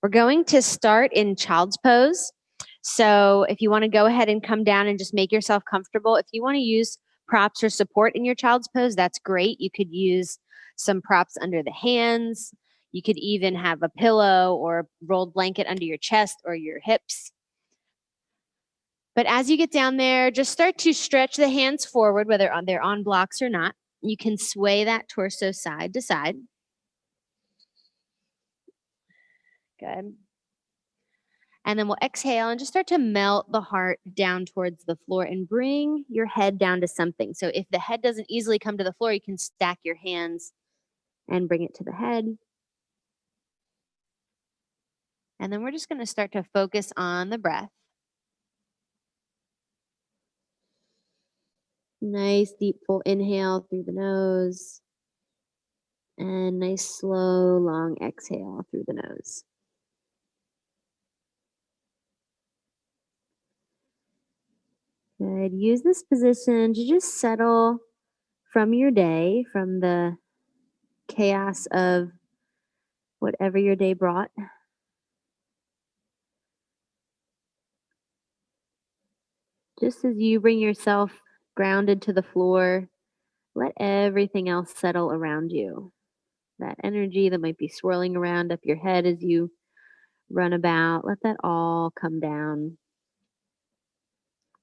We're going to start in child's pose. So if you want to go ahead and come down and just make yourself comfortable, if you want to use props or support in your child's pose, that's great. You could use some props under the hands. You could even have a pillow or a rolled blanket under your chest or your hips. But as you get down there, just start to stretch the hands forward, whether they're on blocks or not. You can sway that torso side to side. Good. And then we'll exhale and just start to melt the heart down towards the floor and bring your head down to something. So if the head doesn't easily come to the floor, you can stack your hands and bring it to the head. And then we're just going to start to focus on the breath. Nice deep full inhale through the nose. And nice slow long exhale through the nose. Good. Use this position to just settle from your day, from the chaos of whatever your day brought. Just as you bring yourself grounded to the floor, let everything else settle around you. That energy that might be swirling around up your head as you run about, let that all come down.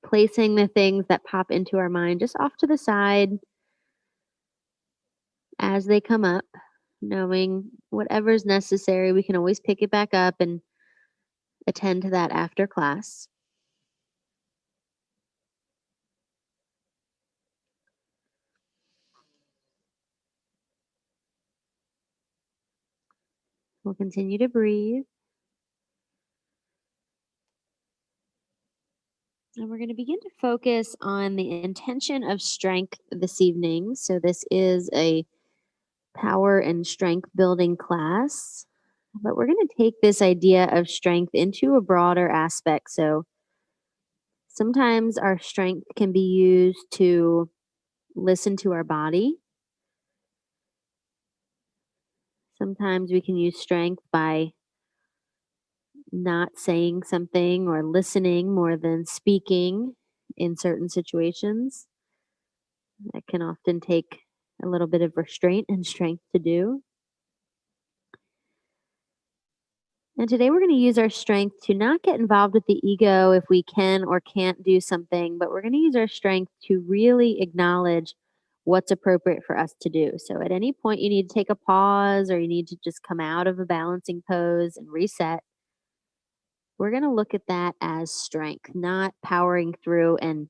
Placing the things that pop into our mind just off to the side as they come up, knowing whatever's necessary, we can always pick it back up and attend to that after class. We'll continue to breathe. And we're going to begin to focus on the intention of strength this evening. So this is a power and strength building class, but we're going to take this idea of strength into a broader aspect. So sometimes our strength can be used to listen to our body. Sometimes we can use strength by not saying something or listening more than speaking in certain situations. That can often take a little bit of restraint and strength to do. And today we're going to use our strength to not get involved with the ego if we can or can't do something, but we're going to use our strength to really acknowledge what's appropriate for us to do. So at any point you need to take a pause or you need to just come out of a balancing pose and reset. We're going to look at that as strength, not powering through and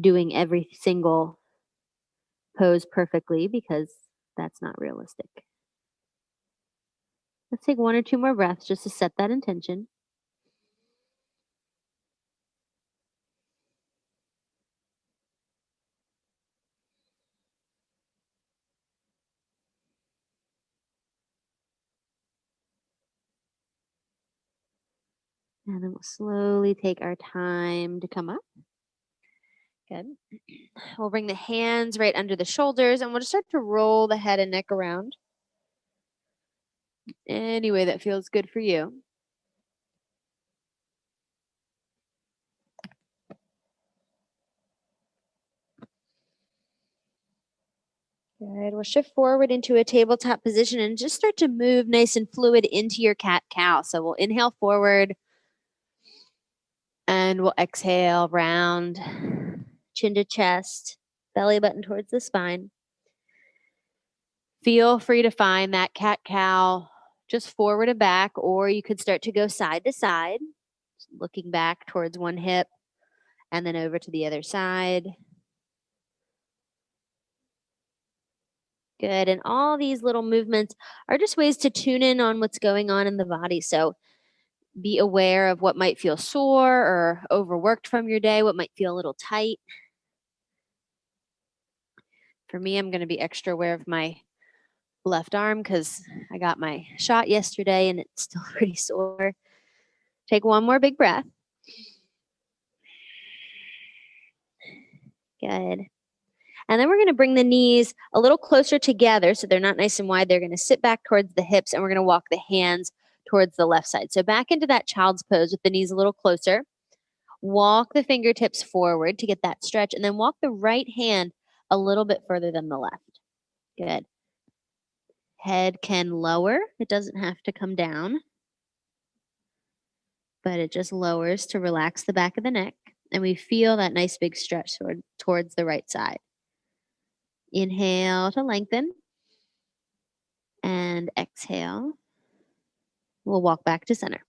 doing every single pose perfectly, because that's not realistic. Let's take 1 or 2 more breaths just to set that intention. And then we'll slowly take our time to come up. Good. We'll bring the hands right under the shoulders and we'll just start to roll the head and neck around any way that feels good for you. Good. We'll shift forward into a tabletop position and just start to move nice and fluid into your cat-cow. So we'll inhale forward and we'll exhale round, chin to chest, belly button towards the spine. Feel free to find that cat-cow just forward and back, or you could start to go side to side, looking back towards one hip and then over to the other side. Good. And all these little movements are just ways to tune in on what's going on in the body. So be aware of what might feel sore or overworked from your day, what might feel a little tight. For me, I'm going to be extra aware of my left arm because I got my shot yesterday and it's still pretty sore. Take 1 more big breath. Good. And then we're going to bring the knees a little closer together so they're not nice and wide. They're going to sit back towards the hips and we're going to walk the hands towards the left side. So back into that child's pose with the knees a little closer. Walk the fingertips forward to get that stretch, and then walk the right hand a little bit further than the left. Good. Head can lower. It doesn't have to come down, but it just lowers to relax the back of the neck. And we feel that nice big stretch towards the right side. Inhale to lengthen. And exhale. We'll walk back to center.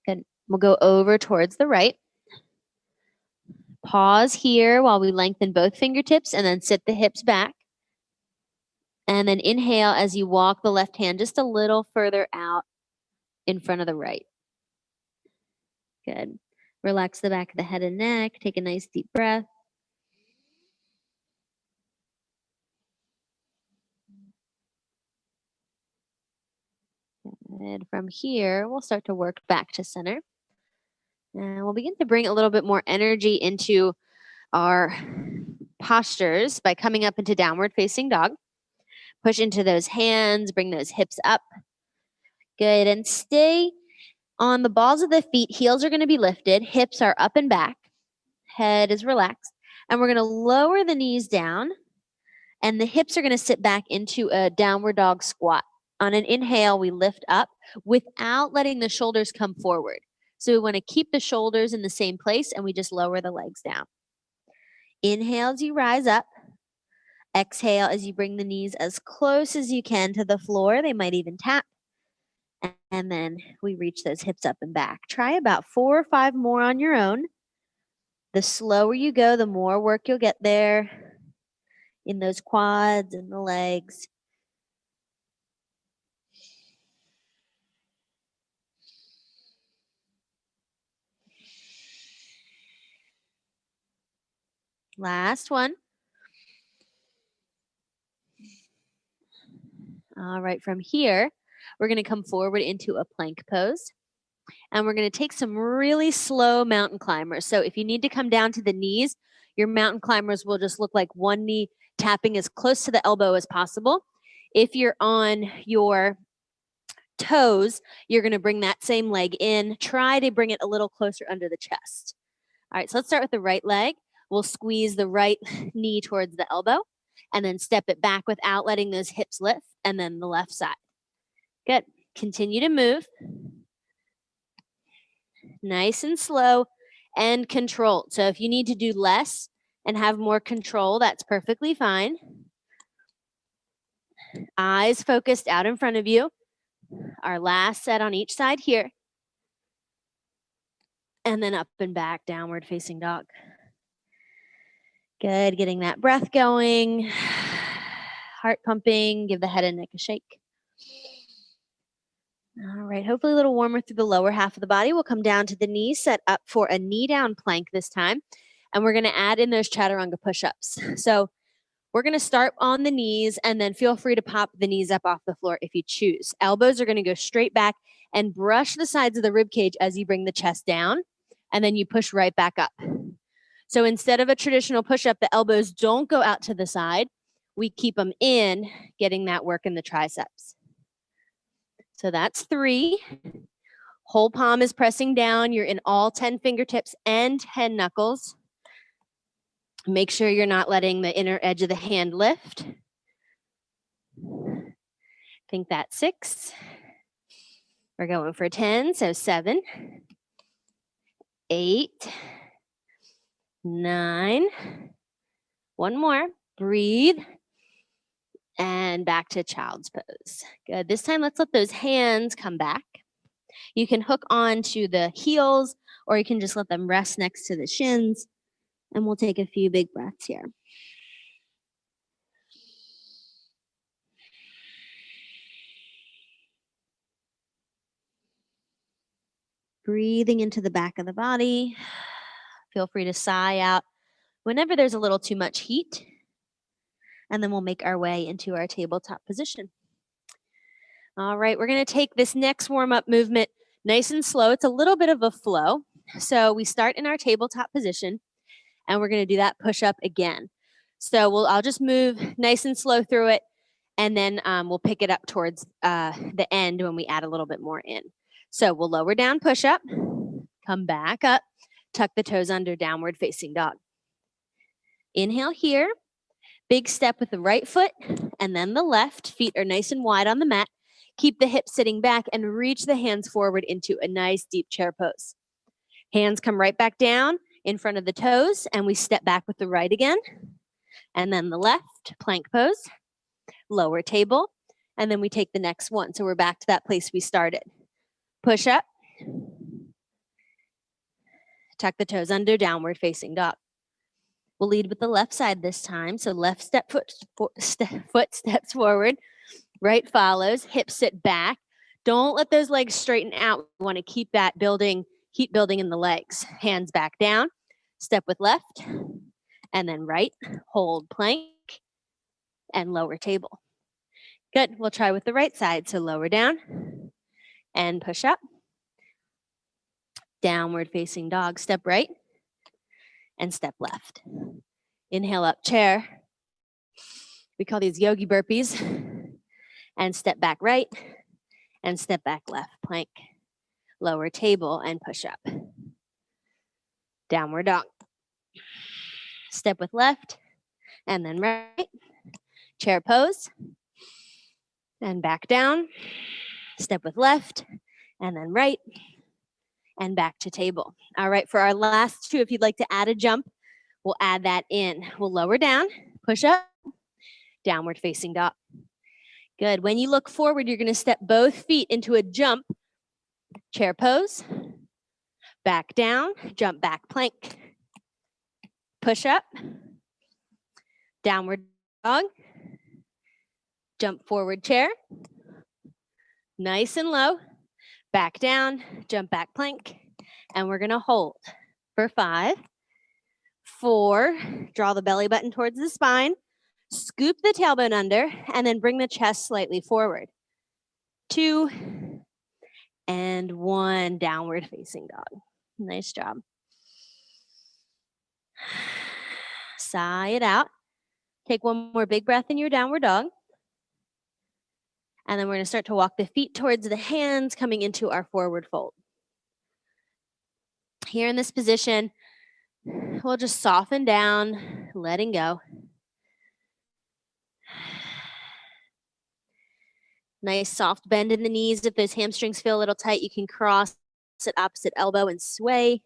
Good. We'll go over towards the right. Pause here while we lengthen both fingertips and then sit the hips back. And then inhale as you walk the left hand just a little further out in front of the right. Good. Relax the back of the head and neck. Take a nice deep breath. And from here, we'll start to work back to center. And we'll begin to bring a little bit more energy into our postures by coming up into downward facing dog. Push into those hands, bring those hips up. Good, and stay on the balls of the feet. Heels are going to be lifted. Hips are up and back. Head is relaxed. And we're going to lower the knees down. And the hips are going to sit back into a downward dog squat. On an inhale, we lift up without letting the shoulders come forward. So we want to keep the shoulders in the same place, and we just lower the legs down. Inhale as you rise up. Exhale as you bring the knees as close as you can to the floor. They might even tap. And then we reach those hips up and back. Try about 4 or 5 more on your own. The slower you go, the more work you'll get there in those quads and the legs. Last one. All right, from here, we're going to come forward into a plank pose. And we're going to take some really slow mountain climbers. So if you need to come down to the knees, your mountain climbers will just look like one knee tapping as close to the elbow as possible. If you're on your toes, you're going to bring that same leg in. Try to bring it a little closer under the chest. All right, so let's start with the right leg. We'll squeeze the right knee towards the elbow and then step it back without letting those hips lift, and then the left side. Good. Continue to move. Nice and slow and controlled. So if you need to do less and have more control, that's perfectly fine. Eyes focused out in front of you. Our last set on each side here. And then up and back, downward facing dog. Good, getting that breath going. Heart pumping, give the head and neck a shake. All right, hopefully a little warmer through the lower half of the body. We'll come down to the knees, set up for a knee down plank this time. And we're going to add in those chaturanga push-ups. So we're going to start on the knees, and then feel free to pop the knees up off the floor if you choose. Elbows are going to go straight back and brush the sides of the rib cage as you bring the chest down, and then you push right back up. So instead of a traditional push-up, the elbows don't go out to the side. We keep them in, getting that work in the triceps. So that's 3. Whole palm is pressing down. You're in all 10 fingertips and 10 knuckles. Make sure you're not letting the inner edge of the hand lift. I think that's 6. We're going for 10, so 7, 8, 9. One more. Breathe. And back to child's pose. Good. This time, let's let those hands come back. You can hook on to the heels, or you can just let them rest next to the shins. And we'll take a few big breaths here. Breathing into the back of the body. Feel free to sigh out whenever there's a little too much heat. And then we'll make our way into our tabletop position. All right, we're going to take this next warm-up movement nice and slow. It's a little bit of a flow. So we start in our tabletop position, and we're going to do that push-up again. So I'll just move nice and slow through it. And then we'll pick it up towards the end when we add a little bit more in. So we'll lower down, push up, come back up, tuck the toes under, downward facing dog. Inhale here, big step with the right foot and then the left. Feet are nice and wide on the mat. Keep the hips sitting back and reach the hands forward into a nice deep chair pose. Hands come right back down in front of the toes and we step back with the right again. And then the left, plank pose, lower table, and then we take the next one. So we're back to that place we started. Push up, tuck the toes under, downward facing dog. We'll lead with the left side this time. So left foot steps forward, right follows, hips sit back. Don't let those legs straighten out. We want to keep that building, keep building in the legs. Hands back down, step with left, and then right, hold plank, and lower table. Good, we'll try with the right side. So lower down, and push up. Downward facing dog, step right, and step left. Inhale up, chair. We call these Yogi Burpees. And step back right, and step back left, plank. Lower table, and push up. Downward dog. Step with left, and then right. Chair pose, and back down. Step with left, and then right, and back to table. All right, for our last two, if you'd like to add a jump, we'll add that in. We'll lower down, push up, downward facing dog. Good. When you look forward, you're going to step both feet into a jump, chair pose, back down, jump back plank, push up, downward dog, jump forward chair, nice and low, back down, jump back plank, and we're going to hold for 5, 4, draw the belly button towards the spine, scoop the tailbone under, and then bring the chest slightly forward. 2, and 1, downward facing dog. Nice job. Sigh it out. Take one more big breath in your downward dog. And then we're going to start to walk the feet towards the hands, coming into our forward fold. Here in this position, we'll just soften down, letting go. Nice soft bend in the knees. If those hamstrings feel a little tight, you can cross it opposite elbow and sway.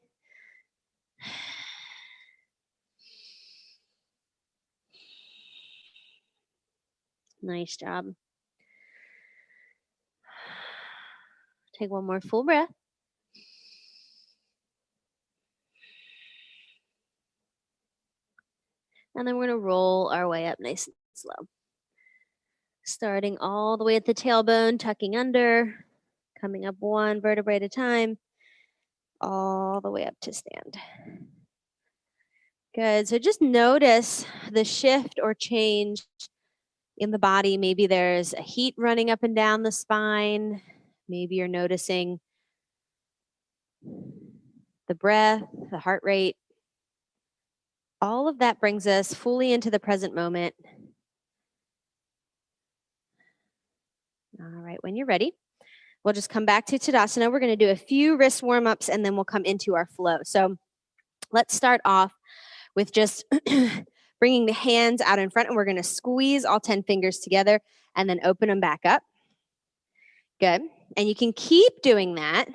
Nice job. Take one more full breath. And then we're going to roll our way up nice and slow. Starting all the way at the tailbone, tucking under, coming up one vertebrae at a time, all the way up to stand. Good. So just notice the shift or change in the body. Maybe there's a heat running up and down the spine. Maybe you're noticing the breath, the heart rate. All of that brings us fully into the present moment. All right, when you're ready, we'll just come back to Tadasana. We're going to do a few wrist warm-ups and then we'll come into our flow. So let's start off with just bringing the hands out in front, and we're going to squeeze all 10 fingers together and then open them back up. Good. And you can keep doing that,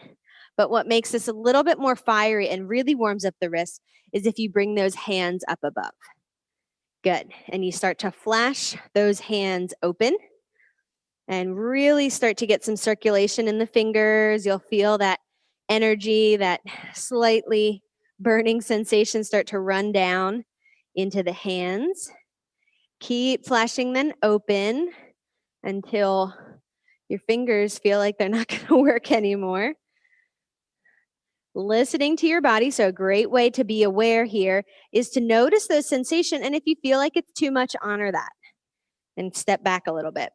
but what makes this a little bit more fiery and really warms up the wrists is if you bring those hands up above. Good. And you start to flash those hands open and really start to get some circulation in the fingers. You'll feel that energy, that slightly burning sensation start to run down into the hands. Keep flashing them open until your fingers feel like they're not going to work anymore. Listening to your body. So a great way to be aware here is to notice those sensations. And if you feel like it's too much, honor that and step back a little bit.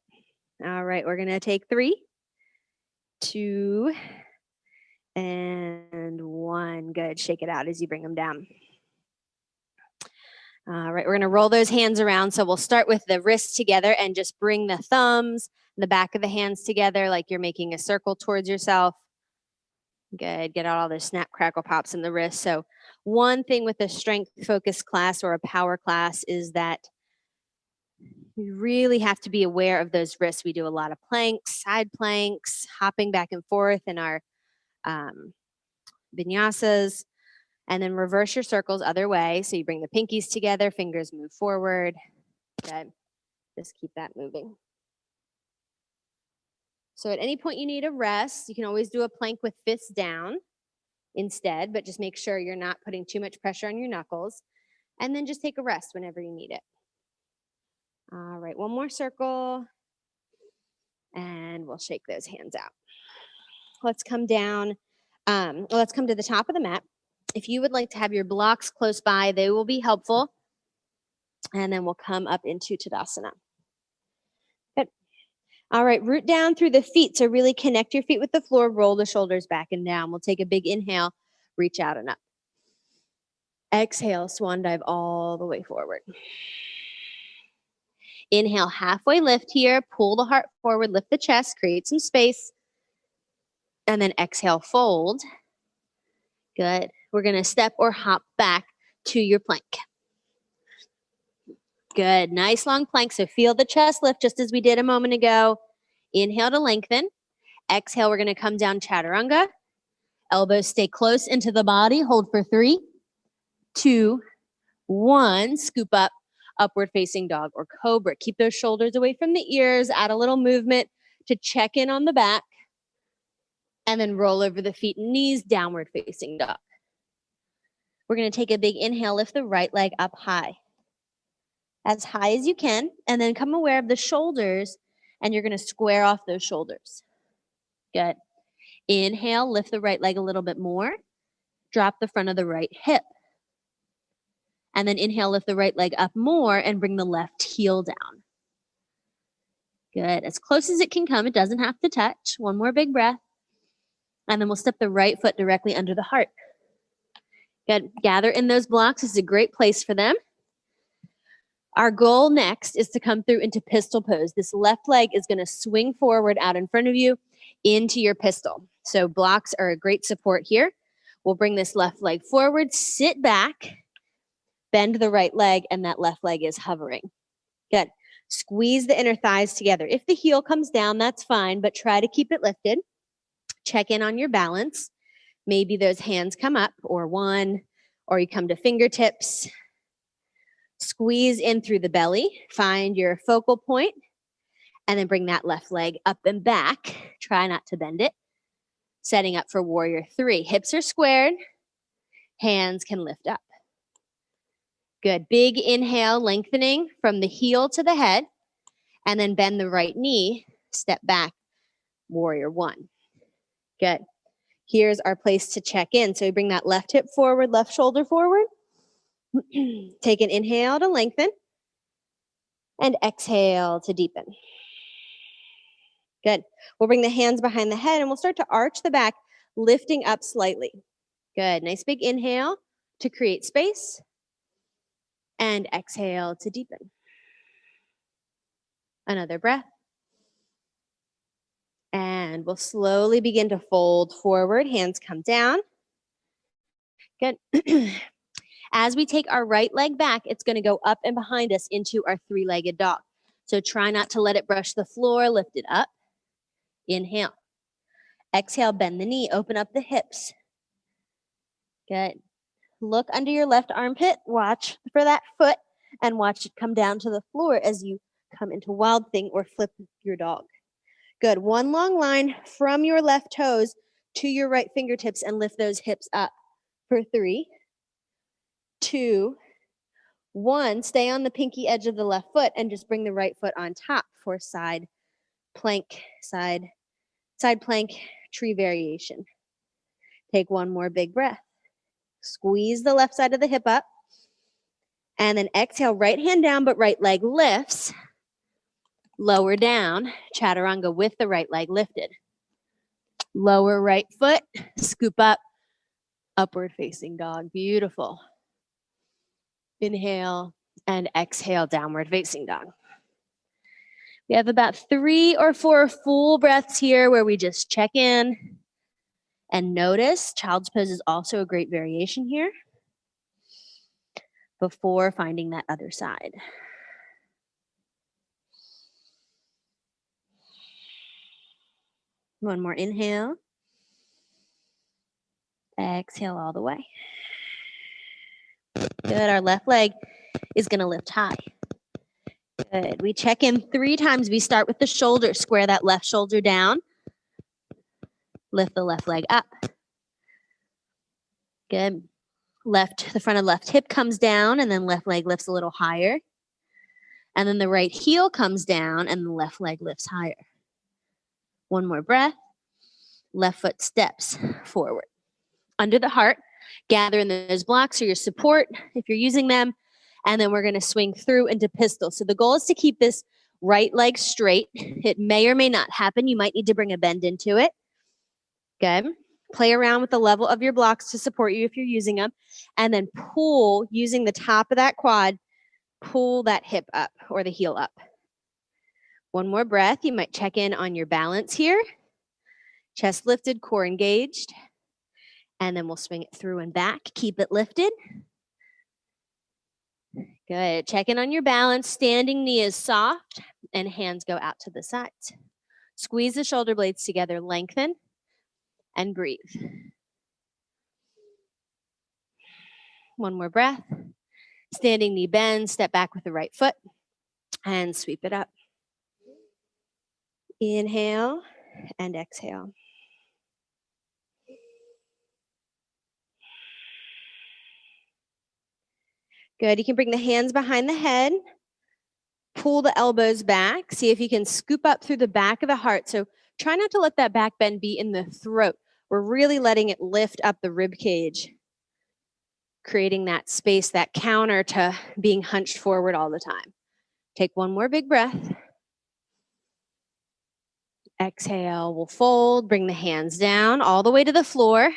All right, we're going to take 3, 2, and 1. Good. Shake it out as you bring them down. All right, we're going to roll those hands around. So we'll start with the wrists together and just bring the thumbs and the back of the hands together like you're making a circle towards yourself. Good. Get out all those snap, crackle, pops in the wrist. So one thing with a strength focused class or a power class is that you really have to be aware of those wrists. We do a lot of planks, side planks, hopping back and forth in our vinyasas, and then reverse your circles other way. So you bring the pinkies together, fingers move forward. Good. Just keep that moving. So at any point you need a rest, you can always do a plank with fists down instead, but just make sure you're not putting too much pressure on your knuckles. And then just take a rest whenever you need it. All right, one more circle. And we'll shake those hands out. Let's come down. Let's come to the top of the mat. If you would like to have your blocks close by, they will be helpful. And then we'll come up into Tadasana. Good. All right, root down through the feet. So really connect your feet with the floor, roll the shoulders back and down. We'll take a big inhale, reach out and up. Exhale, swan dive all the way forward. Inhale, halfway lift here, pull the heart forward, lift the chest, create some space. And then exhale, fold. Good. We're going to step or hop back to your plank. Good. Nice long plank. So feel the chest lift just as we did a moment ago. Inhale to lengthen. Exhale, we're going to come down chaturanga. Elbows stay close into the body. Hold for 3, 2, 1. Scoop up, upward facing dog or cobra. Keep those shoulders away from the ears. Add a little movement to check in on the back. And then roll over the feet and knees, downward facing dog. We're going to take a big inhale, lift the right leg up high. As high as you can, and then come aware of the shoulders, and you're going to square off those shoulders. Good. Inhale, lift the right leg a little bit more. Drop the front of the right hip. And then inhale, lift the right leg up more and bring the left heel down. Good. As close as it can come. It doesn't have to touch. One more big breath. And then we'll step the right foot directly under the heart. Good. Gather in those blocks. This is a great place for them. Our goal next is to come through into pistol pose. This left leg is going to swing forward out in front of you into your pistol. So blocks are a great support here. We'll bring this left leg forward, sit back, bend the right leg, and that left leg is hovering. Good. Squeeze the inner thighs together. If the heel comes down, that's fine, but try to keep it lifted. Check in on your balance. Maybe those hands come up, or one, or you come to fingertips. Squeeze in through the belly. Find your focal point, and then bring that left leg up and back. Try not to bend it. Setting up for warrior 3. Hips are squared. Hands can lift up. Good. Big inhale, lengthening from the heel to the head, and then bend the right knee. Step back, warrior 1. Good. Here's our place to check in. So we bring that left hip forward, left shoulder forward. Take an inhale to lengthen, and exhale to deepen. Good. We'll bring the hands behind the head, and we'll start to arch the back, lifting up slightly. Good. Nice big inhale to create space, and exhale to deepen. Another breath. And we'll slowly begin to fold forward. Hands come down. Good. As we take our right leg back, it's going to go up and behind us into our 3-legged dog. So try not to let it brush the floor. Lift it up. Inhale. Exhale, bend the knee. Open up the hips. Good. Look under your left armpit. Watch for that foot and watch it come down to the floor as you come into wild thing or flip your dog. Good. One long line from your left toes to your right fingertips and lift those hips up for 3, 2, 1. Stay on the pinky edge of the left foot and just bring the right foot on top for side plank, side plank, tree variation. Take one more big breath. Squeeze the left side of the hip up. And then exhale, right hand down, but right leg lifts. Lower down, chaturanga with the right leg lifted. Lower right foot, scoop up, upward facing dog. Beautiful. Inhale, And exhale, downward facing dog. We have about 3 or 4 full breaths here where we just check in and notice. Child's pose is also a great variation here before finding that other side. One more inhale. Exhale all the way. Good. Our left leg is going to lift high. Good. We check in 3 times. We start with the shoulder. Square that left shoulder down. Lift the left leg up. Good. The front of left hip comes down, and then left leg lifts a little higher. And then the right heel comes down, and the left leg lifts higher. One more breath. Left foot steps forward. Under the heart, gather in those blocks or your support if you're using them. And then we're going to swing through into pistol. So the goal is to keep this right leg straight. It may or may not happen. You might need to bring a bend into it. Good. Play around with the level of your blocks to support you if you're using them. And then pull, using the top of that quad, pull that hip up or the heel up. One more breath. You might check in on your balance here. Chest lifted, core engaged. And then we'll swing it through and back. Keep it lifted. Good. Check in on your balance. Standing knee is soft and hands go out to the sides. Squeeze the shoulder blades together, lengthen, and breathe. One more breath. Standing knee bend, step back with the right foot, and sweep it up. Inhale and exhale. Good. You can bring the hands behind the head. Pull the elbows back. See if you can scoop up through the back of the heart. So try not to let that back bend be in the throat. We're really letting it lift up the rib cage, creating that space, that counter to being hunched forward all the time. Take one more big breath. Exhale, we'll fold, bring the hands down all the way to the floor.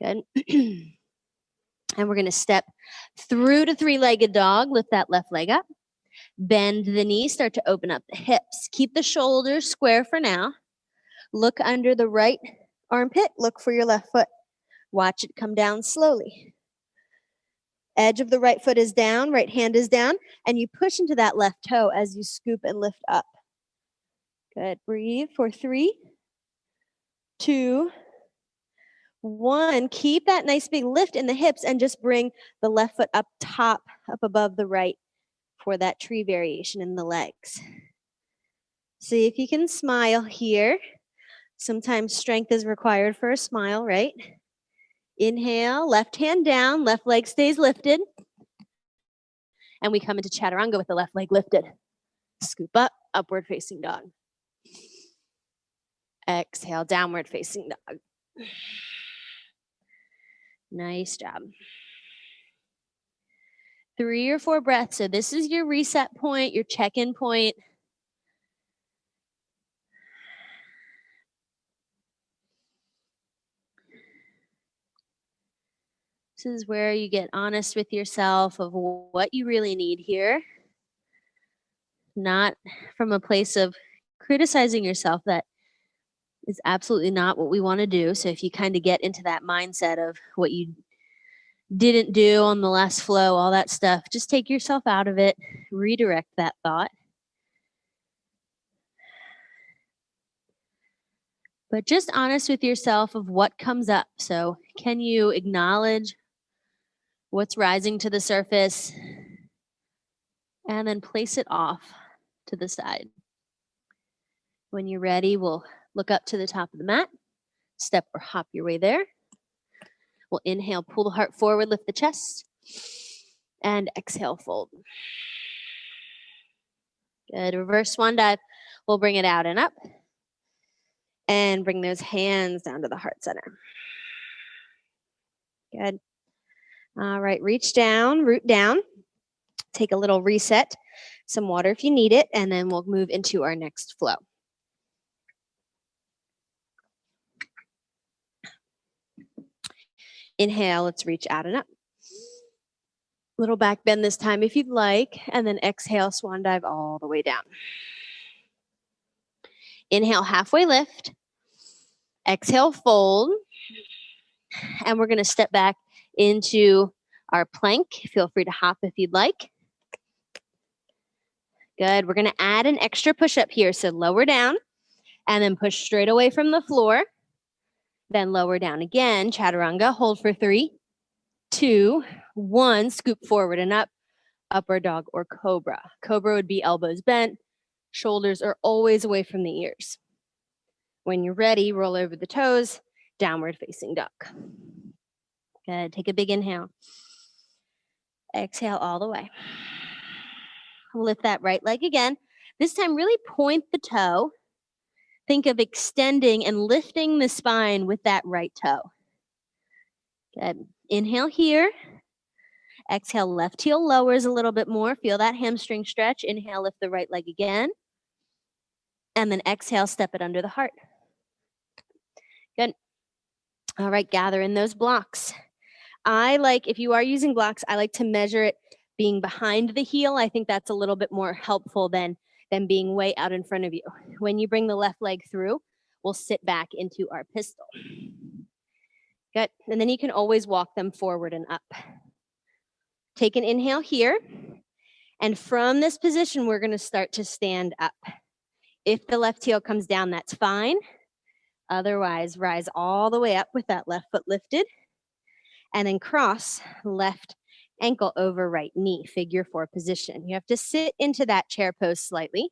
Good. And we're going to step through to 3-legged dog. Lift that left leg up. Bend the knee. Start to open up the hips. Keep the shoulders square for now. Look under the right armpit. Look for your left foot. Watch it come down slowly. Edge of the right foot is down. Right hand is down. And you push into that left toe as you scoop and lift up. Good. Breathe for 3, 2, 1. Keep that nice big lift in the hips and just bring the left foot up top, up above the right for that tree variation in the legs. See if you can smile here. Sometimes strength is required for a smile, right? Inhale, left hand down, left leg stays lifted. And we come into chaturanga with the left leg lifted. Scoop up, upward facing dog. Exhale, downward facing dog. Nice job. 3 or 4 breaths. So this is your reset point, your check-in point. This is where you get honest with yourself of what you really need here. Not from a place of criticizing yourself. That is absolutely not what we want to do. So if you kind of get into that mindset of what you didn't do on the last flow, all that stuff, just take yourself out of it, redirect that thought. But just honest with yourself of what comes up. So can you acknowledge what's rising to the surface and then place it off to the side? When you're ready, we'll look up to the top of the mat, step or hop your way there. We'll inhale, pull the heart forward, lift the chest, and exhale, fold. Good. Reverse swan dive. We'll bring it out and up, and bring those hands down to the heart center. Good. All right, reach down, root down. Take a little reset, some water if you need it, and then we'll move into our next flow. Inhale, let's reach out and up. Little back bend this time if you'd like, and then exhale, swan dive all the way down. Inhale, halfway lift. Exhale, fold. And we're going to step back into our plank. Feel free to hop if you'd like. Good. We're going to add an extra push-up here. So lower down and then push straight away from the floor. Then lower down again. Chaturanga. Hold for 3, 2, 1. Scoop forward and up. Upward dog or cobra. Cobra would be elbows bent. Shoulders are always away from the ears. When you're ready, roll over the toes. Downward facing dog. Good. Take a big inhale. Exhale all the way. Lift that right leg again. This time, really point the toe. Think of extending and lifting the spine with that right toe. Good. Inhale here. Exhale, left heel lowers a little bit more. Feel that hamstring stretch. Inhale, lift the right leg again. And then exhale, step it under the heart. Good. All right, gather in those blocks. If you are using blocks, I like to measure it being behind the heel. I think that's a little bit more helpful than being way out in front of you. When you bring the left leg through, we'll sit back into our pistol. Good. And then you can always walk them forward and up. Take an inhale here. And from this position, we're going to start to stand up. If the left heel comes down, that's fine. Otherwise, rise all the way up with that left foot lifted. And then cross left ankle over right knee, figure 4 position. You have to sit into that chair pose slightly.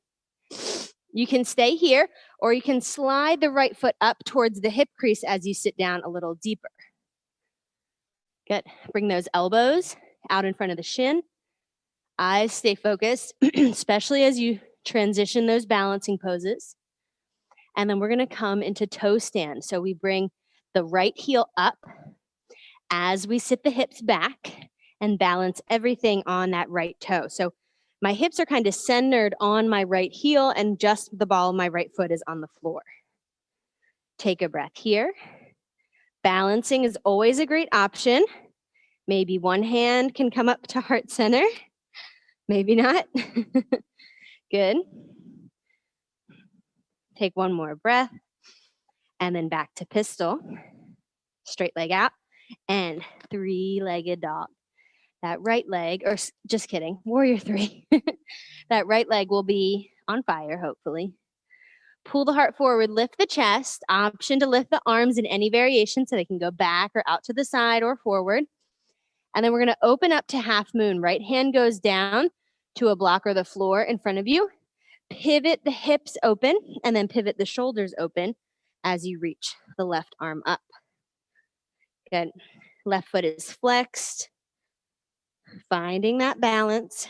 You can stay here, or you can slide the right foot up towards the hip crease as you sit down a little deeper. Good. Bring those elbows out in front of the shin. Eyes stay focused, especially as you transition those balancing poses. And then we're going to come into toe stand. So we bring the right heel up as we sit the hips back and balance everything on that right toe. So my hips are kind of centered on my right heel and just the ball of my right foot is on the floor. Take a breath here. Balancing is always a great option. Maybe one hand can come up to heart center. Maybe not. Good. Take one more breath and then back to pistol. Straight leg out and 3-legged dog. That right leg, or just kidding, warrior 3. That right leg will be on fire, hopefully. Pull the heart forward, lift the chest, option to lift the arms in any variation so they can go back or out to the side or forward. And then we're going to open up to half moon. Right hand goes down to a block or the floor in front of you. Pivot the hips open and then pivot the shoulders open as you reach the left arm up. Good. Left foot is flexed. Finding that balance.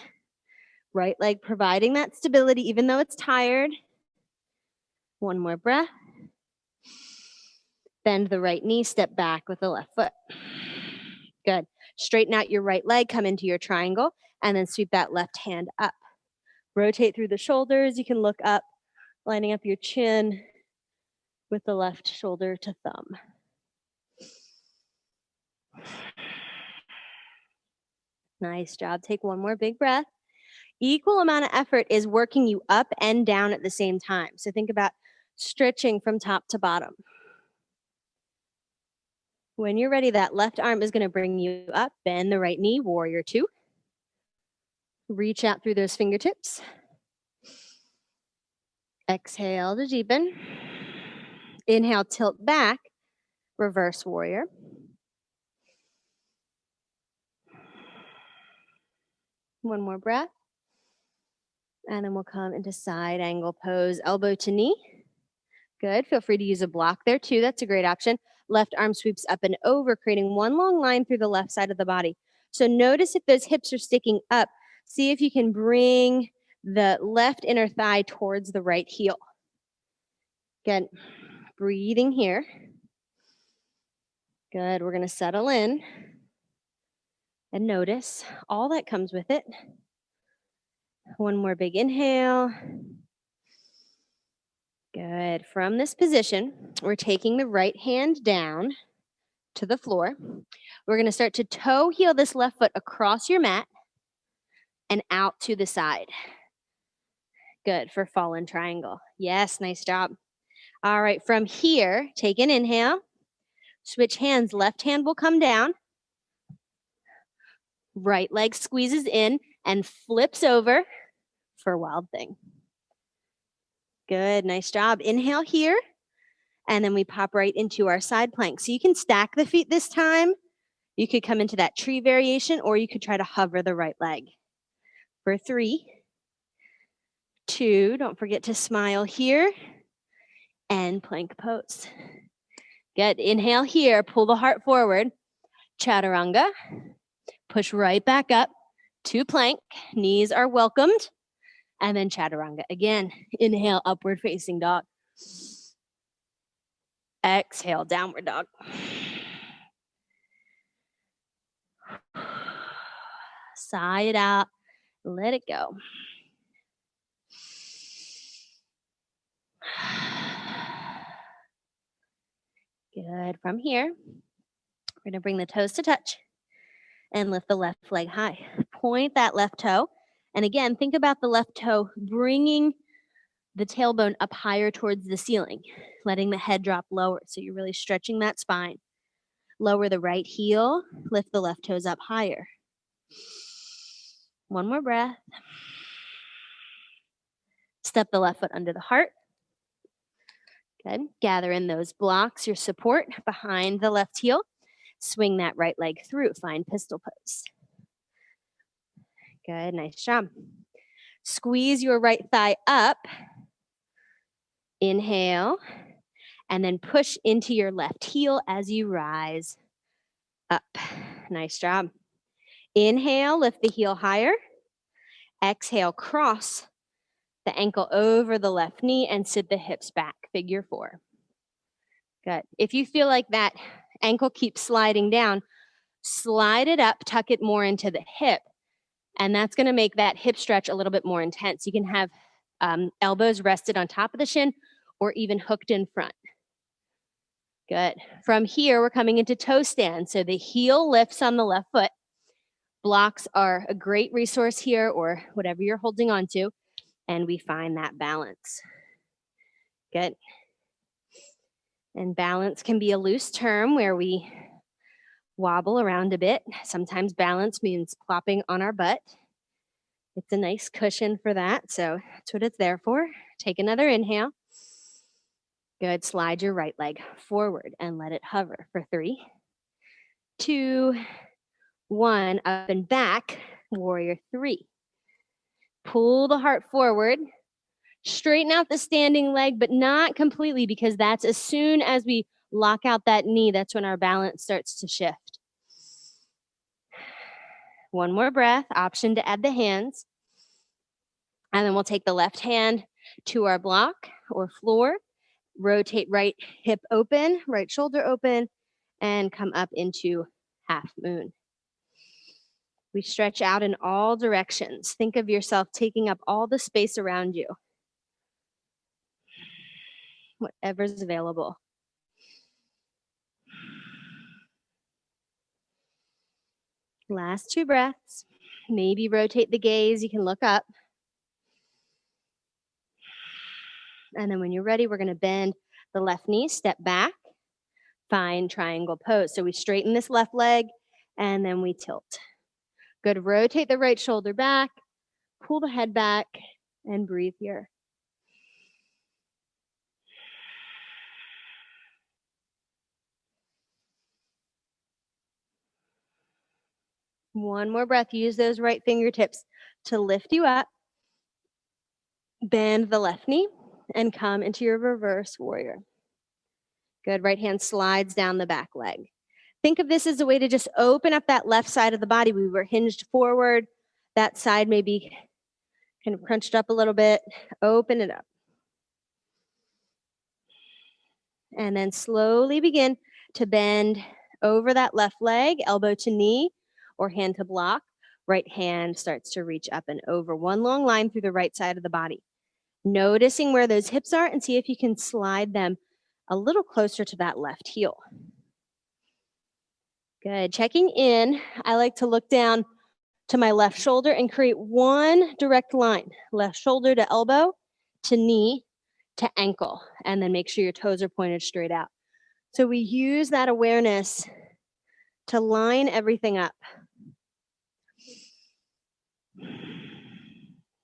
Right leg providing that stability even though it's tired. One more breath. Bend the right knee, step back with the left foot. Good. Straighten out your right leg, come into your triangle, and then sweep that left hand up. Rotate through the shoulders. You can look up, lining up your chin with the left shoulder to thumb. Nice job. Take one more big breath. Equal amount of effort is working you up and down at the same time. So think about stretching from top to bottom. When you're ready, that left arm is going to bring you up. Bend the right knee, warrior 2. Reach out through those fingertips. Exhale to deepen. Inhale, tilt back, reverse warrior. One more breath. And then we'll come into side angle pose, elbow to knee. Good. Feel free to use a block there too. That's a great option. Left arm sweeps up and over, creating one long line through the left side of the body. So notice if those hips are sticking up. See if you can bring the left inner thigh towards the right heel. Good. Breathing here. Good. We're going to settle in and notice all that comes with it. One more big inhale. Good. From this position, we're taking the right hand down, to the floor. We're going to start to toe heel this left foot across your mat and out to the side. Good for fallen triangle. Yes, nice job. All right, from here, take an inhale. Switch hands. Left hand will come down. Right leg squeezes in and flips over for Wild Thing. Good, nice job. Inhale here, and then we pop right into our side plank. So you can stack the feet this time. You could come into that tree variation, or you could try to hover the right leg. For 3, 2, don't forget to smile here, and plank pose. Good, inhale here, pull the heart forward. Chaturanga, push right back up to plank, knees are welcomed, and then chaturanga. Again, inhale, upward facing dog. Exhale, downward dog. Sigh it out, let it go. Good, from here, we're gonna bring the toes to touch and lift the left leg high. Point that left toe, and again, think about the left toe bringing the tailbone up higher towards the ceiling, letting the head drop lower, so you're really stretching that spine. Lower the right heel, lift the left toes up higher. One more breath. Step the left foot under the heart. Good. Gather in those blocks, your support behind the left heel. Swing that right leg through. Find pistol pose. Good. Nice job. Squeeze your right thigh up. Inhale. And then push into your left heel as you rise up. Nice job. Inhale, lift the heel higher. Exhale, cross the ankle over the left knee and sit the hips back, figure 4. Good. If you feel like that ankle keeps sliding down, slide it up, tuck it more into the hip, and that's going to make that hip stretch a little bit more intense. You can have elbows rested on top of the shin or even hooked in front. Good. From here, we're coming into toe stand. So the heel lifts on the left foot. Blocks are a great resource here, or whatever you're holding on to, and we find that balance. Good. And balance can be a loose term where we wobble around a bit. Sometimes balance means plopping on our butt. It's a nice cushion for that, so that's what it's there for. Take another inhale. Good. Slide your right leg forward and let it hover for 3, 2, 1. Up and back, warrior 3. Pull the heart forward. Straighten out the standing leg, but not completely, because that's as soon as we lock out that knee, that's when our balance starts to shift. One more breath, option to add the hands. And then we'll take the left hand to our block or floor, rotate right hip open, right shoulder open, and come up into half moon. We stretch out in all directions. Think of yourself taking up all the space around you. Whatever's available. Last 2 breaths. Maybe rotate the gaze. You can look up. And then when you're ready, we're going to bend the left knee, step back, find triangle pose. So we straighten this left leg, and then we tilt. Good. Rotate the right shoulder back, pull the head back, and breathe here. One more breath. Use those right fingertips to lift you up. Bend the left knee and come into your reverse warrior. Good. Right hand slides down the back leg. Think of this as a way to just open up that left side of the body. We were hinged forward. That side may be kind of crunched up a little bit. Open it up. And then slowly begin to bend over that left leg, elbow to knee or hand to block. Right hand starts to reach up and over. One long line through the right side of the body. Noticing where those hips are and see if you can slide them a little closer to that left heel. Good. Checking in, I like to look down to my left shoulder and create one direct line, left shoulder to elbow, to knee, to ankle, and then make sure your toes are pointed straight out. So we use that awareness to line everything up.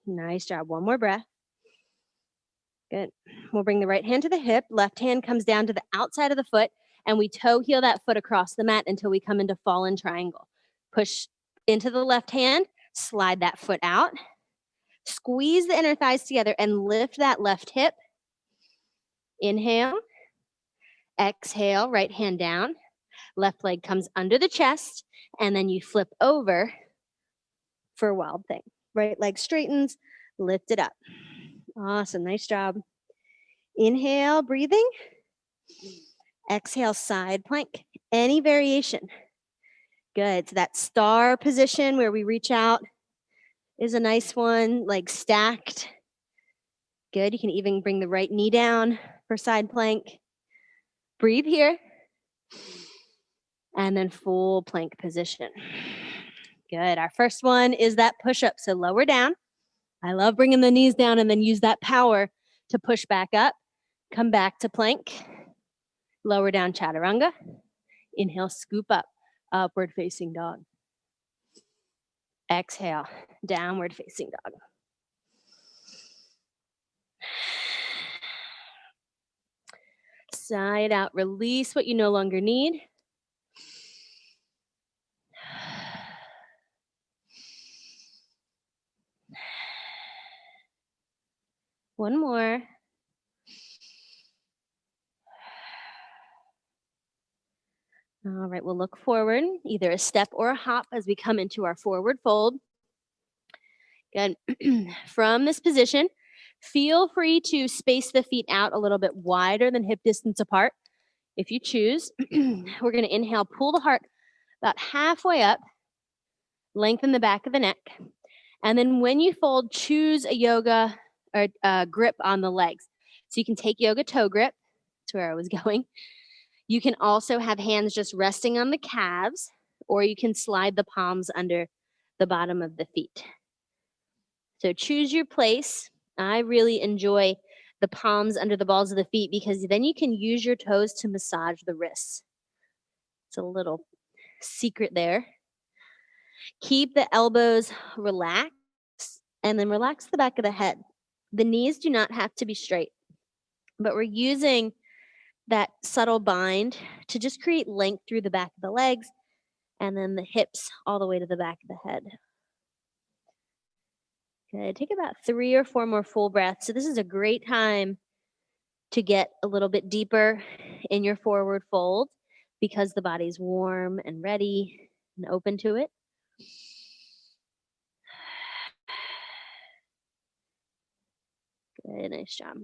Nice job. One more breath. Good. We'll bring the right hand to the hip. Left hand comes down to the outside of the foot, and we toe heel that foot across the mat until we come into fallen triangle. Push into the left hand, slide that foot out, squeeze the inner thighs together, and lift that left hip. Inhale. Exhale, right hand down. Left leg comes under the chest, and then you flip over for a wild thing. Right leg straightens, lift it up. Awesome, nice job. Inhale, breathing. Exhale, side plank. Any variation. Good. So that star position where we reach out is a nice one, like stacked. Good. You can even bring the right knee down for side plank. Breathe here. And then full plank position. Good. Our first one is that push-up. So lower down. I love bringing the knees down and then use that power to push back up. Come back to plank. Lower down chaturanga. Inhale, scoop up. Upward facing dog. Exhale, downward facing dog. Side out, release what you no longer need. One more. All right, we'll look forward, either a step or a hop as we come into our forward fold. Good. From this position, feel free to space the feet out a little bit wider than hip distance apart. If you choose, we're going to inhale, pull the heart about halfway up, lengthen the back of the neck. And then when you fold, choose a yoga or grip on the legs. So you can take yoga toe grip. That's where I was going. You can also have hands just resting on the calves, or you can slide the palms under the bottom of the feet. So choose your place. I really enjoy the palms under the balls of the feet because then you can use your toes to massage the wrists. It's a little secret there. Keep the elbows relaxed and then relax the back of the head. The knees do not have to be straight, but we're using that subtle bind to just create length through the back of the legs and then the hips all the way to the back of the head. Good. Take about 3 or 4 more full breaths. So this is a great time to get a little bit deeper in your forward fold because the body's warm and ready and open to it. Good. Nice job.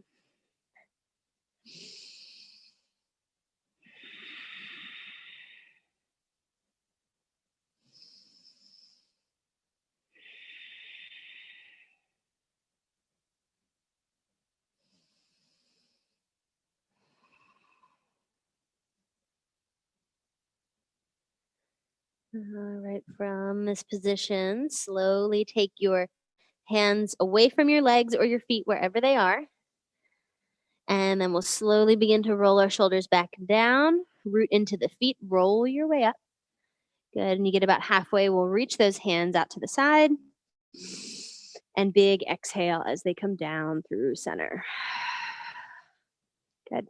All right, from this position, slowly take your hands away from your legs or your feet, wherever they are. And then we'll slowly begin to roll our shoulders back and down, root into the feet, roll your way up. Good, and you get about halfway, we'll reach those hands out to the side. And big exhale as they come down through center. Good.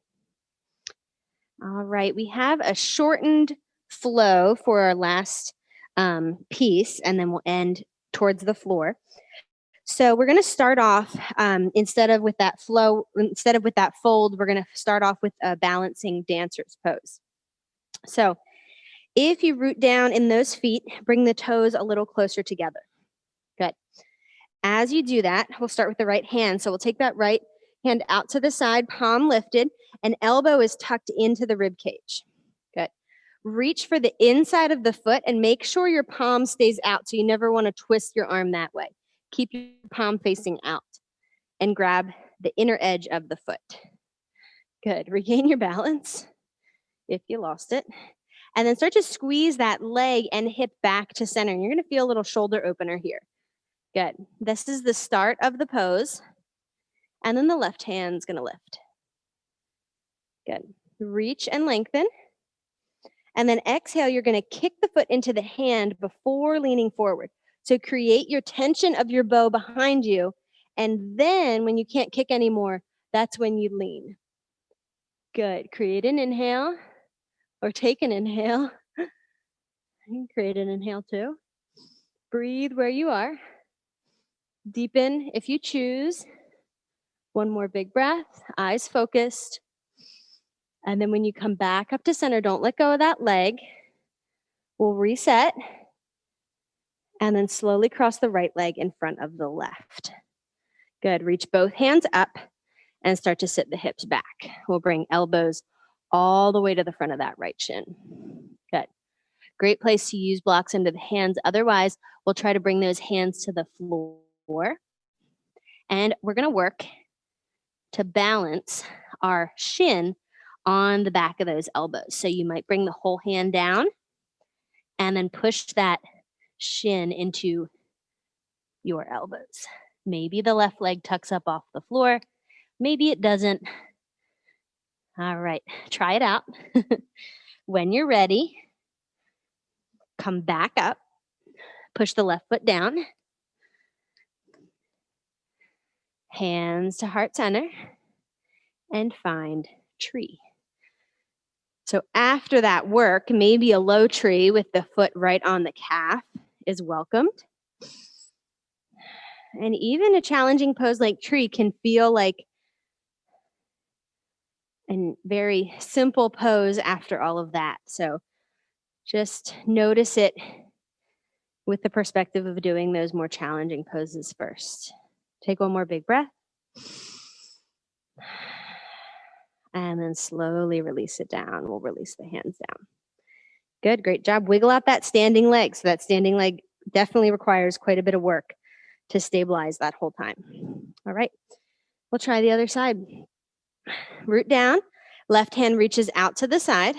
All right, we have a shortened flow for our last piece, and then we'll end towards the floor. So we're going to start off instead of with that fold, we're going to start off with a balancing dancer's pose. So if you root down in those feet, bring the toes a little closer together. Good. As you do that, we'll start with the right hand. So we'll take that right hand out to the side, palm lifted, and elbow is tucked into the rib cage. Good. Reach for the inside of the foot and make sure your palm stays out. So you never want to twist your arm that way. Keep your palm facing out and grab the inner edge of the foot. Good. Regain your balance if you lost it. And then start to squeeze that leg and hip back to center. And you're going to feel a little shoulder opener here. Good. This is the start of the pose. And then the left hand's going to lift. Good. Reach and lengthen. And then exhale, you're going to kick the foot into the hand before leaning forward. So create your tension of your bow behind you. And then when you can't kick anymore, that's when you lean. Good. Create an inhale or take an inhale. You can create an inhale too. Breathe where you are. Deepen if you choose. One more big breath, eyes focused. And then when you come back up to center, don't let go of that leg. We'll reset. And then slowly cross the right leg in front of the left. Good. Reach both hands up and start to sit the hips back. We'll bring elbows all the way to the front of that right shin. Good. Great place to use blocks under the hands. Otherwise, we'll try to bring those hands to the floor. And we're going to work to balance our shin on the back of those elbows. So you might bring the whole hand down and then push that shin into your elbows. Maybe the left leg tucks up off the floor. Maybe it doesn't. All right, try it out. When you're ready, come back up, push the left foot down, hands to heart center, and find tree. So after that work, maybe a low tree with the foot right on the calf is welcomed. And even a challenging pose like tree can feel like a very simple pose after all of that. So just notice it with the perspective of doing those more challenging poses first. Take one more big breath. And then slowly release it down. We'll release the hands down. Good, great job. Wiggle out that standing leg. So that standing leg definitely requires quite a bit of work to stabilize that whole time. All right, we'll try the other side. Root down, left hand reaches out to the side.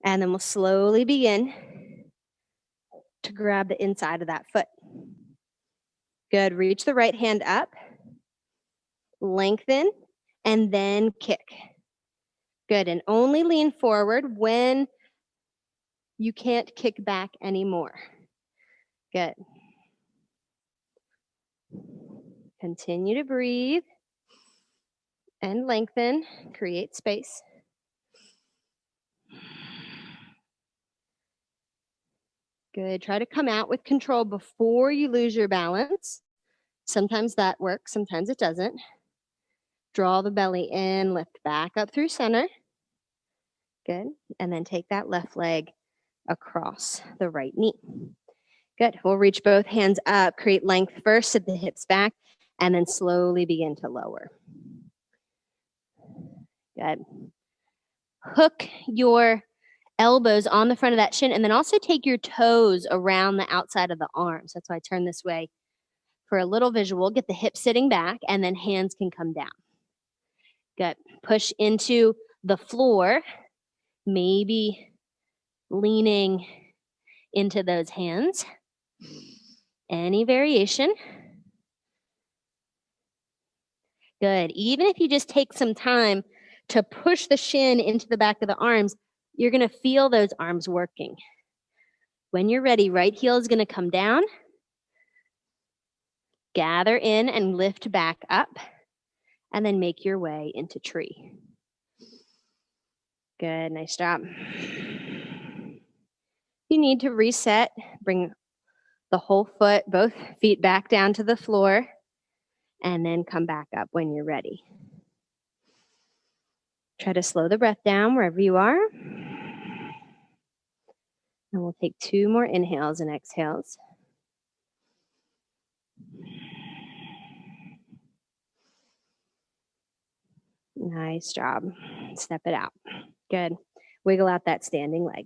And then we'll slowly begin to grab the inside of that foot. Good, reach the right hand up, lengthen, and then kick. Good, and only lean forward when you can't kick back anymore. Good. Continue to breathe and lengthen, create space. Good, try to come out with control before you lose your balance. Sometimes that works, sometimes it doesn't. Draw the belly in, lift back up through center. Good, and then take that left leg across the right knee. Good, we'll reach both hands up, create length first, sit the hips back, and then slowly begin to lower. Good. Hook your elbows on the front of that shin, and then also take your toes around the outside of the arms. That's why I turn this way for a little visual. Get the hips sitting back, and then hands can come down. Good. Push into the floor, maybe leaning into those hands. Any variation. Good. Even if you just take some time to push the shin into the back of the arms, you're going to feel those arms working. When you're ready, right heel is going to come down. Gather in and lift back up, and then make your way into tree. Good, nice job. You need to reset, bring the whole foot, both feet back down to the floor, and then come back up when you're ready. Try to slow the breath down wherever you are. And we'll take 2 more inhales and exhales. Nice job. Step it out. Good. Wiggle out that standing leg.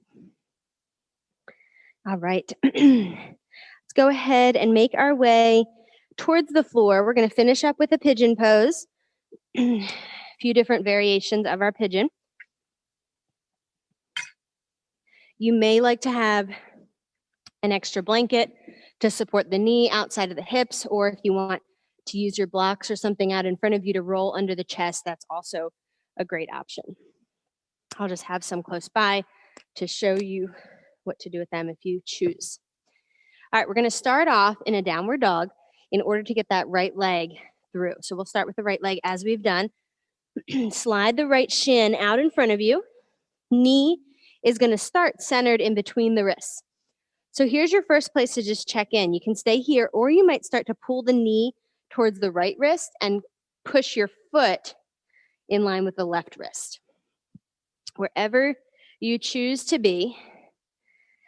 All right. Let's go ahead and make our way towards the floor. We're going to finish up with a pigeon pose. A few different variations of our pigeon. You may like to have an extra blanket to support the knee outside of the hips, or if you want to use your blocks or something out in front of you to roll under the chest, that's also a great option. I'll just have some close by to show you what to do with them if you choose. All right, we're going to start off in a downward dog in order to get that right leg through. So we'll start with the right leg as we've done. Slide the right shin out in front of you. Knee is going to start centered in between the wrists. So here's your first place to just check in. You can stay here, or you might start to pull the knee towards the right wrist and push your foot in line with the left wrist. Wherever you choose to be,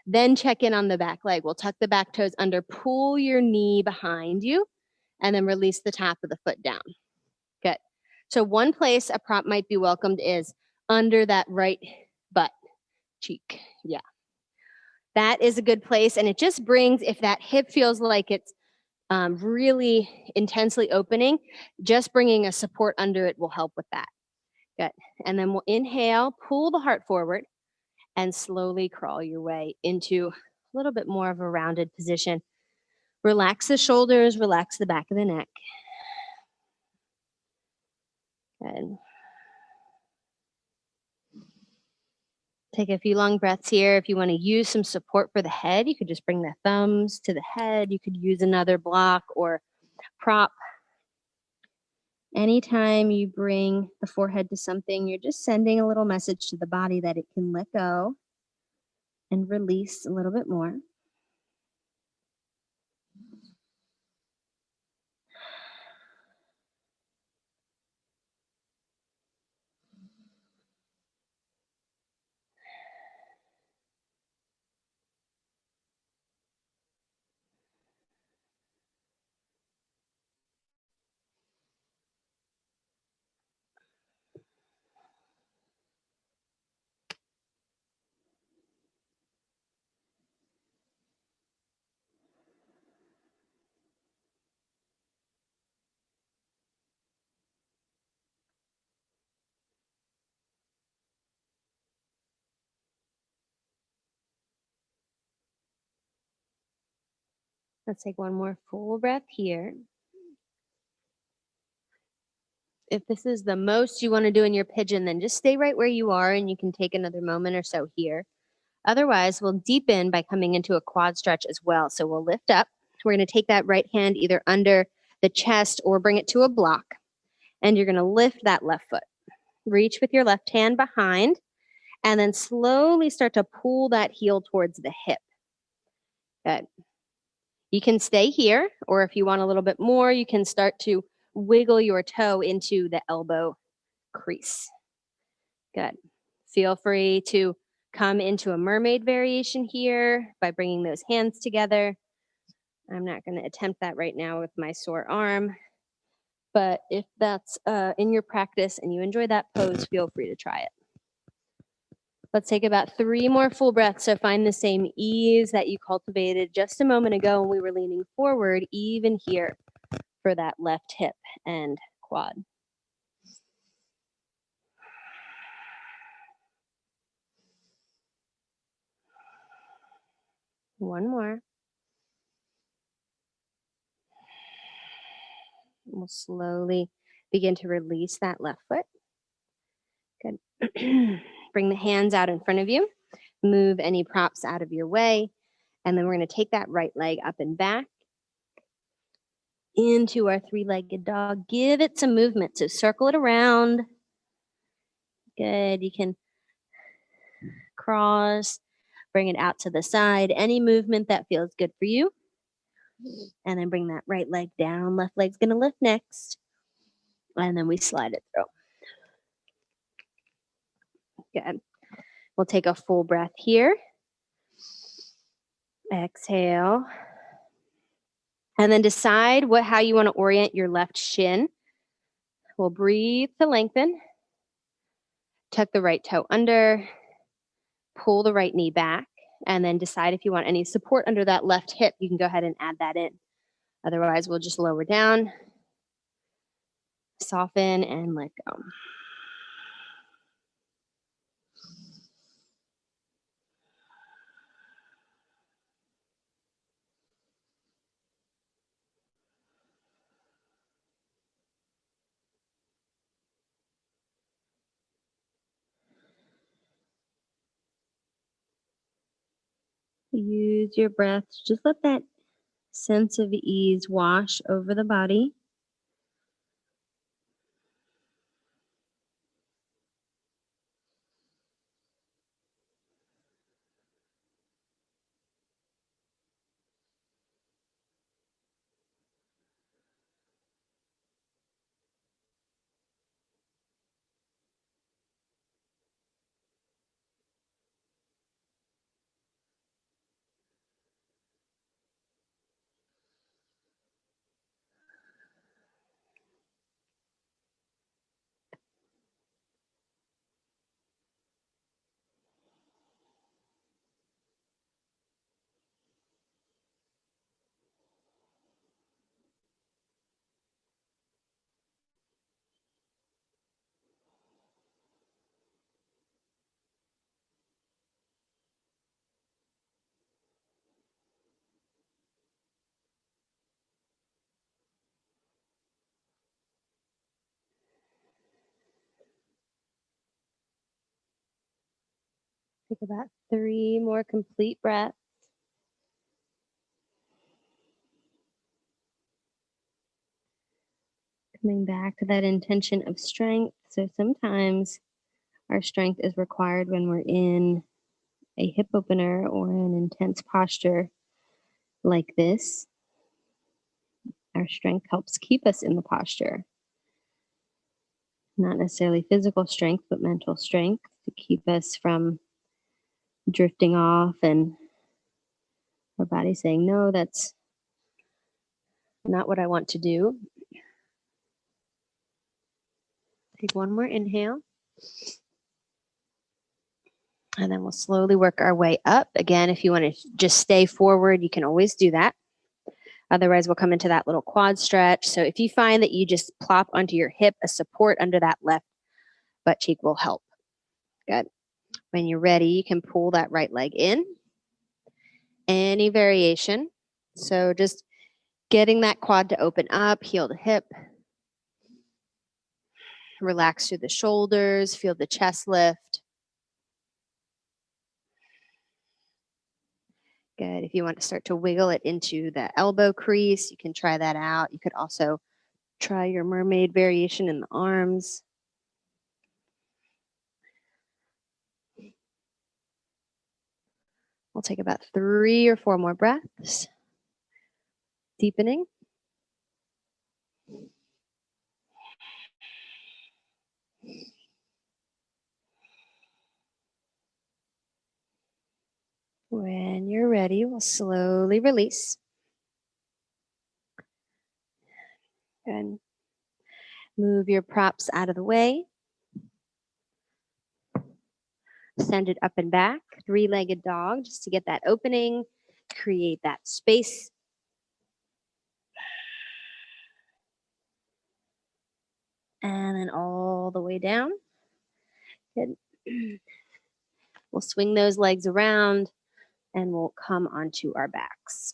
then check in on the back leg. We'll tuck the back toes under, pull your knee behind you, and then release the top of the foot down. Good. So one place a prop might be welcomed is under that right butt cheek. Yeah. That is a good place. And it just brings, if that hip feels like it's really intensely opening, just bringing a support under it will help with that. Good. And then we'll inhale, pull the heart forward, and slowly crawl your way into a little bit more of a rounded position. Relax the shoulders, relax the back of the neck. Good. Take a few long breaths here. If you want to use some support for the head, you could just bring the thumbs to the head. You could use another block or prop. Anytime you bring the forehead to something, you're just sending a little message to the body that it can let go and release a little bit more. Let's take one more full breath here. If this is the most you want to do in your pigeon, then just stay right where you are and you can take another moment or so here. Otherwise, we'll deepen by coming into a quad stretch as well. So we'll lift up. We're going to take that right hand either under the chest or bring it to a block. And you're going to lift that left foot. Reach with your left hand behind and then slowly start to pull that heel towards the hip. Good. You can stay here, or if you want a little bit more, you can start to wiggle your toe into the elbow crease. Good. Feel free to come into a mermaid variation here by bringing those hands together. I'm not going to attempt that right now with my sore arm, but if that's in your practice and you enjoy that pose, feel free to try it. Let's take about 3 more full breaths. So find the same ease that you cultivated just a moment ago when we were leaning forward, even here for that left hip and quad. One more. We'll slowly begin to release that left foot. Good. Bring the hands out in front of you. Move any props out of your way. And then we're going to take that right leg up and back into our 3-legged dog. Give it some movement. So circle it around. Good. You can cross, bring it out to the side. Any movement that feels good for you. And then bring that right leg down. Left leg's going to lift next. And then we slide it through. Good. We'll take a full breath here. Exhale. And then decide how you want to orient your left shin. We'll breathe to lengthen. Tuck the right toe under. Pull the right knee back. And then decide if you want any support under that left hip. You can go ahead and add that in. Otherwise, we'll just lower down. Soften and let go. . Use your breath. Just let that sense of ease wash over the body. Take about 3 more complete breaths. Coming back to that intention of strength. So sometimes our strength is required when we're in a hip opener or an intense posture like this. Our strength helps keep us in the posture. Not necessarily physical strength, but mental strength to keep us from drifting off and our body saying, no, that's not what I want to do. Take one more inhale. And then we'll slowly work our way up. Again, if you want to just stay forward, you can always do that. Otherwise, we'll come into that little quad stretch. So if you find that you just plop onto your hip, a support under that left butt cheek will help. Good. When you're ready, you can pull that right leg in. Any variation. So just getting that quad to open up, heel to hip. Relax through the shoulders, feel the chest lift. Good. If you want to start to wiggle it into the elbow crease, you can try that out. You could also try your mermaid variation in the arms. We'll take about 3 or 4 more breaths. Deepening. When you're ready, we'll slowly release. And move your props out of the way. Send it up and back. 3-legged dog, just to get that opening, create that space. And then all the way down. Good. We'll swing those legs around and we'll come onto our backs.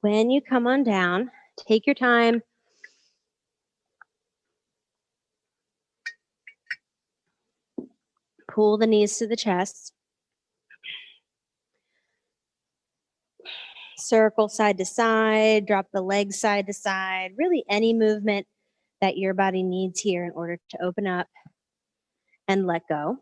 When you come on down, take your time. Pull the knees to the chest. Circle side to side, drop the legs side to side. Really any movement that your body needs here in order to open up and let go.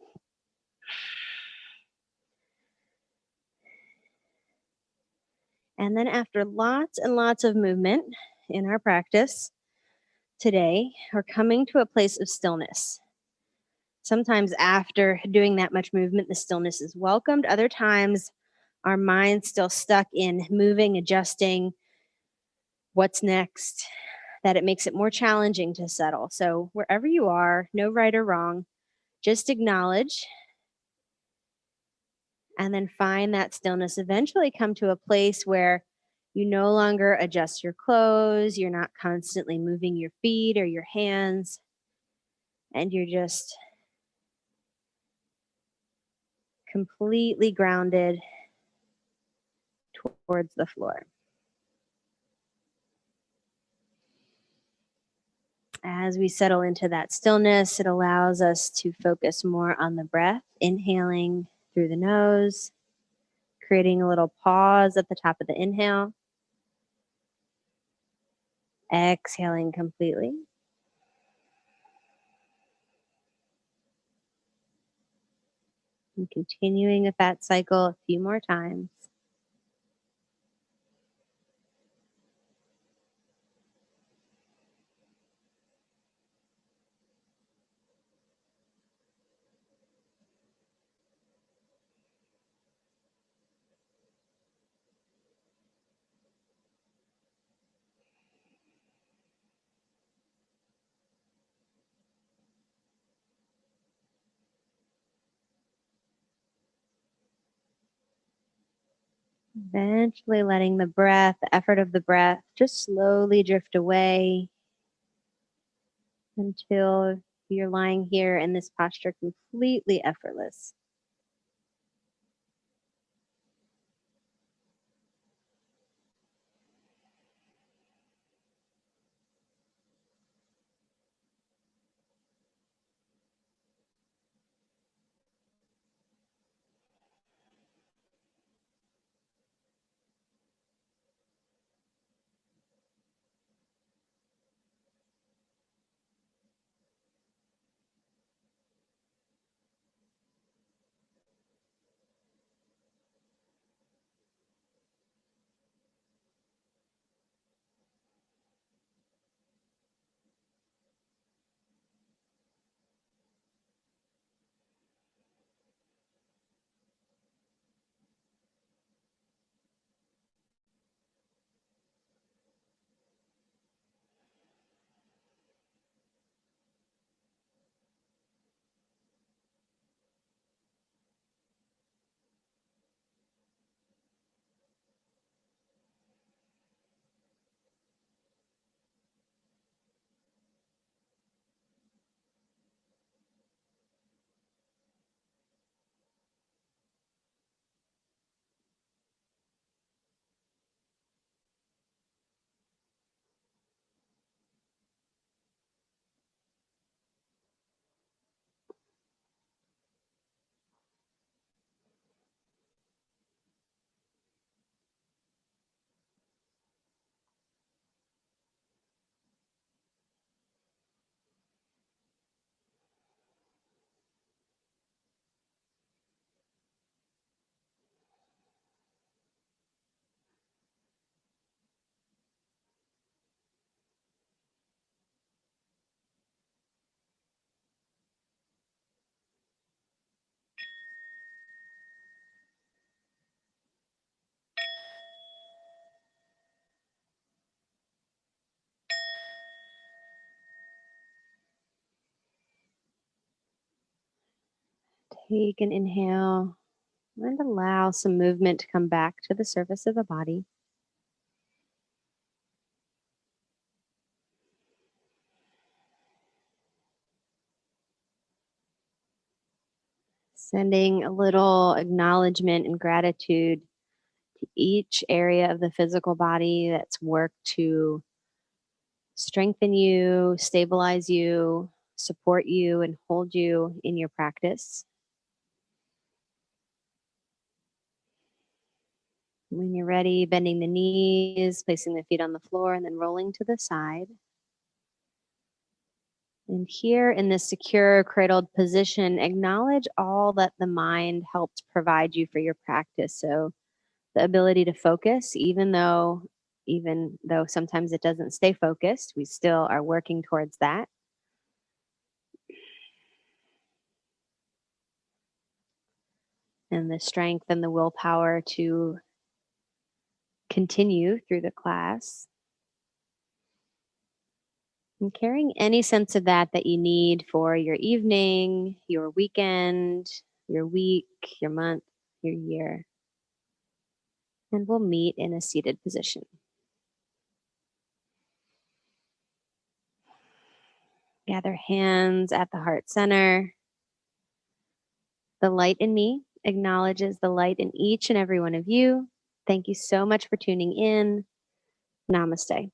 And then after lots and lots of movement in our practice today, we're coming to a place of stillness. Sometimes after doing that much movement, the stillness is welcomed. Other times, our mind's still stuck in moving, adjusting, what's next, that it makes it more challenging to settle. So wherever you are, no right or wrong, just acknowledge and then find that stillness. Eventually come to a place where you no longer adjust your clothes, you're not constantly moving your feet or your hands, and you're just completely grounded towards the floor. As we settle into that stillness, it allows us to focus more on the breath, inhaling through the nose, creating a little pause at the top of the inhale, exhaling completely. And continuing with that cycle a few more times. Eventually letting the breath, the effort of the breath, just slowly drift away until you're lying here in this posture completely effortless. Take an inhale and allow some movement to come back to the surface of the body. Sending a little acknowledgement and gratitude to each area of the physical body that's worked to strengthen you, stabilize you, support you, and hold you in your practice. When you're ready, bending the knees, placing the feet on the floor, and then rolling to the side. And here in this secure cradled position, acknowledge all that the mind helped provide you for your practice. So the ability to focus, even though sometimes it doesn't stay focused, we still are working towards that. And the strength and the willpower to continue through the class. And carrying any sense of that you need for your evening, your weekend, your week, your month, your year. And we'll meet in a seated position. Gather hands at the heart center. The light in me acknowledges the light in each and every one of you. Thank you so much for tuning in. Namaste.